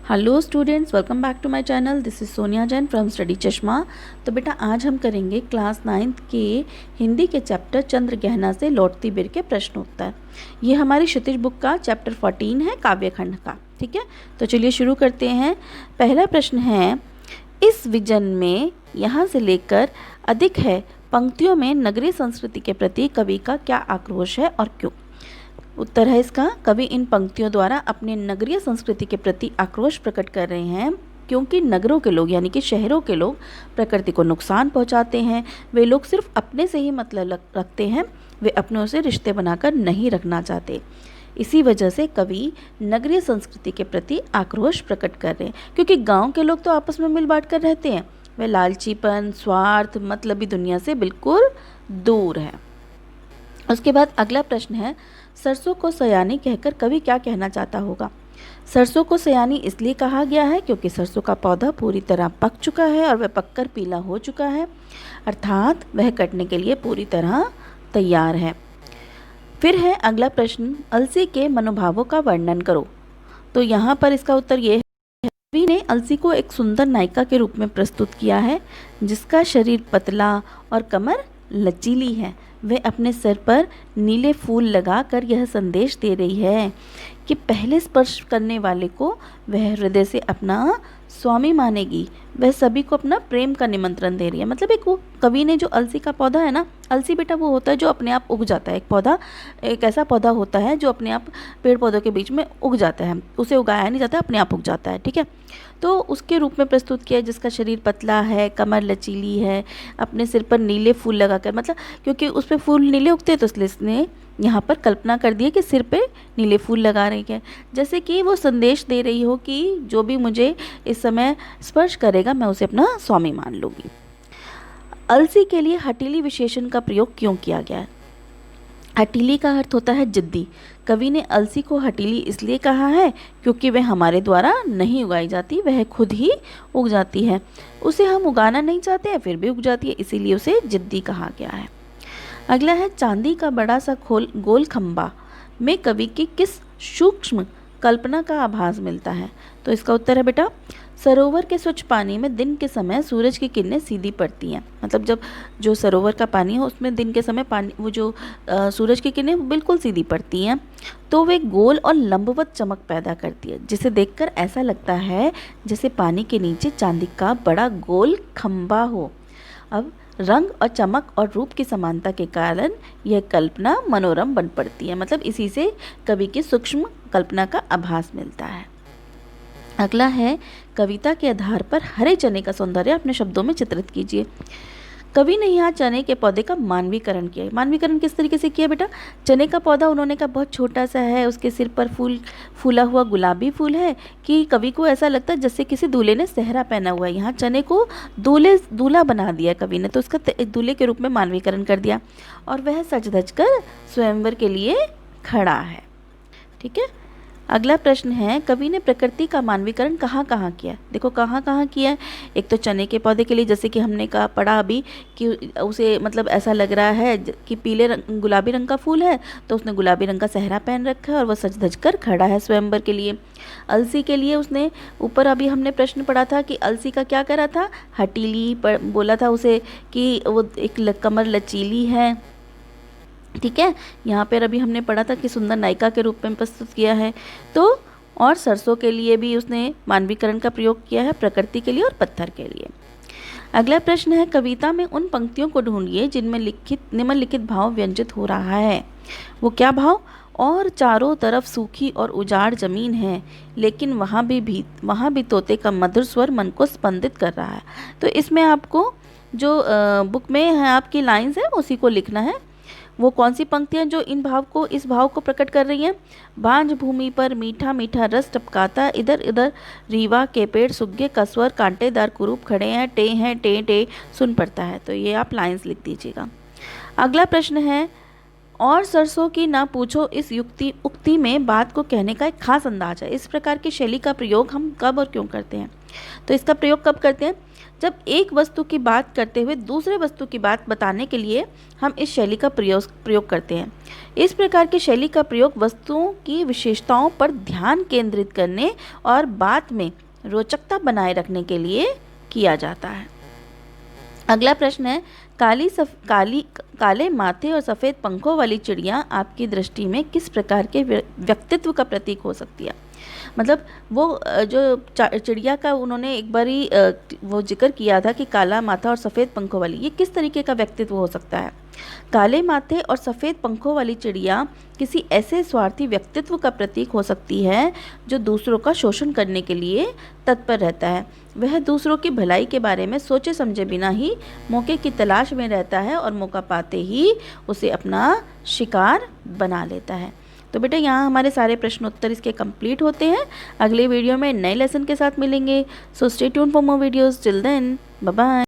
Hello students, welcome back to my channel. This is Sonia Jain from study Chashma. तो बेटा आज हम करेंगे क्लास 9th के हिंदी के चैप्टर चंद्र गहना से लौटती बिर के प्रश्न उत्तर। ये हमारी क्षितिज बुक का चैप्टर 14 है, काव्य खंड का। ठीक है, तो चलिए शुरू करते हैं। पहला प्रश्न है, इस विजन में यहाँ से लेकर अधिक है पंक्तियों में नगरीय संस्कृति के प्रति कवि का क्या आक्रोश है और क्यों। उत्तर है इसका, कवि इन पंक्तियों द्वारा अपने नगरीय संस्कृति के प्रति आक्रोश प्रकट कर रहे हैं क्योंकि नगरों के लोग यानी कि शहरों के लोग प्रकृति को नुकसान पहुंचाते हैं। वे लोग सिर्फ अपने से ही मतलब रखते हैं, वे अपनों से रिश्ते बनाकर नहीं रखना चाहते। इसी वजह से कवि नगरीय संस्कृति के प्रति आक्रोश प्रकट कर रहे हैं क्योंकि गाँव के लोग तो आपस में मिल बांट कर रहते हैं, वे लालचीपन, स्वार्थ, मतलबी दुनिया से बिल्कुल दूर है। उसके बाद अगला प्रश्न है, सरसों को सयानी कहकर कवि क्या कहना चाहता होगा। सरसों को सयानी इसलिए कहा गया है क्योंकि सरसों का पौधा पूरी तरह पक चुका है और वह पककर पीला हो चुका है, अर्थात वह कटने के लिए पूरी तरह तैयार है। फिर है अगला प्रश्न, अलसी के मनोभावों का वर्णन करो। तो यहाँ पर इसका उत्तर ये है, कवि ने अलसी को एक सुंदर नायिका के रूप में प्रस्तुत किया है जिसका शरीर पतला और कमर लचीली है। वह अपने सिर पर नीले फूल लगाकर यह संदेश दे रही है कि पहले स्पर्श करने वाले को वह हृदय से अपना स्वामी मानेगी। वह सभी को अपना प्रेम का निमंत्रण दे रही है। मतलब एक वो कवि ने जो अलसी का पौधा है ना, अलसी बेटा वो होता है जो अपने आप उग जाता है। एक पौधा एक ऐसा पौधा होता है जो अपने आप पेड़ पौधों के बीच में उग जाता है, उसे उगाया नहीं जाता, अपने आप उग जाता है। ठीक है, तो उसके रूप में प्रस्तुत किया है जिसका शरीर पतला है, कमर लचीली है, अपने सिर पर नीले फूल लगाकर, मतलब क्योंकि उस पर फूल नीले उगते हैं तो इसलिए इसने यहाँ पर कल्पना कर दी है कि सिर पे नीले फूल लगा रही है, जैसे कि वो संदेश दे रही हो कि जो भी मुझे इस समय स्पर्श करेगा मैं उसे अपना स्वामी मान लूँगी। अलसी के लिए हठीली विशेषण का प्रयोग क्यों किया गया है। हठीली का अर्थ होता है जिद्दी। कवि ने अलसी को हठीली इसलिए कहा है क्योंकि वह हमारे द्वारा नहीं उगाई जाती, वह खुद ही उग जाती है। उसे हम उगाना नहीं चाहते हैं फिर भी उग जाती है, इसीलिए उसे जिद्दी कहा गया है। अगला है, चांदी का बड़ा सा गोल खंबा में कवि की किस सूक्ष्म कल्पना का आभास मिलता है। तो इसका उत्तर है बेटा, सरोवर के स्वच्छ पानी में दिन के समय सूरज की किरणें सीधी पड़ती हैं। मतलब जब जो सरोवर का पानी है उसमें दिन के समय पानी वो जो सूरज की किरणें बिल्कुल सीधी पड़ती हैं तो वे गोल और लंबवत चमक पैदा करती है जिसे देखकर ऐसा लगता है जैसे पानी के नीचे चांदी का बड़ा गोल खंबा हो। अब रंग और चमक और रूप की समानता के कारण यह कल्पना मनोरम बन पड़ती है। मतलब इसी से कवि की सूक्ष्म कल्पना का आभास मिलता है। अगला है, कविता के आधार पर हरे चने का सौंदर्य अपने शब्दों में चित्रित कीजिए। कवि ने यहाँ चने के पौधे का मानवीकरण किया है। मानवीकरण किस तरीके से किया बेटा, चने का पौधा उन्होंने कहा बहुत छोटा सा है, उसके सिर पर फूला हुआ गुलाबी फूल है कि कवि को ऐसा लगता है जैसे किसी दूल्हे ने सेहरा पहना हुआ है। यहाँ चने को दूल्हा बना दिया कवि ने, तो उसका दूल्हे के रूप में मानवीकरण कर दिया और वह सज धज कर स्वयंवर के लिए खड़ा है। ठीक है, अगला प्रश्न है, कवि ने प्रकृति का मानवीकरण कहाँ कहाँ किया। देखो कहाँ कहाँ किया है। एक तो चने के पौधे के लिए, जैसे कि हमने कहा पढ़ा अभी कि उसे मतलब ऐसा लग रहा है कि गुलाबी रंग का फूल है तो उसने गुलाबी रंग का सेहरा पहन रखा है और वह सज धज कर खड़ा है स्वयंवर के लिए। अलसी के लिए उसने ऊपर अभी हमने प्रश्न पढ़ा था कि अलसी का क्या करा था, हठीली बोला था उसे कि वो एक कमर लचीली है। ठीक है, यहाँ पर अभी हमने पढ़ा था कि सुंदर नायिका के रूप में प्रस्तुत किया है। तो और सरसों के लिए भी उसने मानवीकरण का प्रयोग किया है, प्रकृति के लिए और पत्थर के लिए। अगला प्रश्न है, कविता में उन पंक्तियों को ढूंढिए जिनमें निम्नलिखित भाव व्यंजित हो रहा है। वो क्या भाव, और चारों तरफ सूखी और उजाड़ जमीन है लेकिन वहाँ भी तोते का मधुर स्वर मन को स्पंदित कर रहा है। तो इसमें आपको जो बुक में है आपकी लाइंस है उसी को लिखना है। वो कौन सी पंक्तियाँ जो इस भाव को प्रकट कर रही हैं। बांझ भूमि पर मीठा मीठा रस टपकाता, इधर इधर रीवा के पेड़ सुग्गे का स्वर कांटेदार कुरूप खड़े हैं, टे टे सुन पड़ता है। तो ये आप लाइंस लिख दीजिएगा। अगला प्रश्न है, और सरसों की ना पूछो इस उक्ति में बात को कहने का एक खास अंदाज है। इस प्रकार की शैली का प्रयोग हम कब और क्यों करते हैं? तो इसका प्रयोग कब करते हैं? जब एक वस्तु की बात करते हुए दूसरे वस्तु की बात बताने के लिए हम इस शैली का प्रयोग करते हैं। इस प्रकार की शैली का प्रयोग वस्तुओं की विशेषताओं पर ध्यान केंद्रित करने और बात में रोचकता बनाए रखने के लिए किया जाता है। अगला प्रश्न है, काले माथे और सफ़ेद पंखों वाली चिड़िया आपकी दृष्टि में किस प्रकार के व्यक्तित्व का प्रतीक हो सकती है? मतलब वो जो चिड़िया का उन्होंने एक बारी वो जिक्र किया था कि काला माथा और सफ़ेद पंखों वाली, ये किस तरीके का व्यक्तित्व हो सकता है? काले माथे और सफ़ेद पंखों वाली चिड़िया किसी ऐसे स्वार्थी व्यक्तित्व का प्रतीक हो सकती है जो दूसरों का शोषण करने के लिए तत्पर रहता है। वह दूसरों की भलाई के बारे में सोचे समझे बिना ही मौके की तलाश में रहता है और मौका पाते ही उसे अपना शिकार बना लेता है। तो बेटा यहाँ हमारे सारे प्रश्न उत्तर इसके कंप्लीट होते हैं। अगले वीडियो में नए लेसन के साथ मिलेंगे। So stay tune for more videos. Till then bye bye.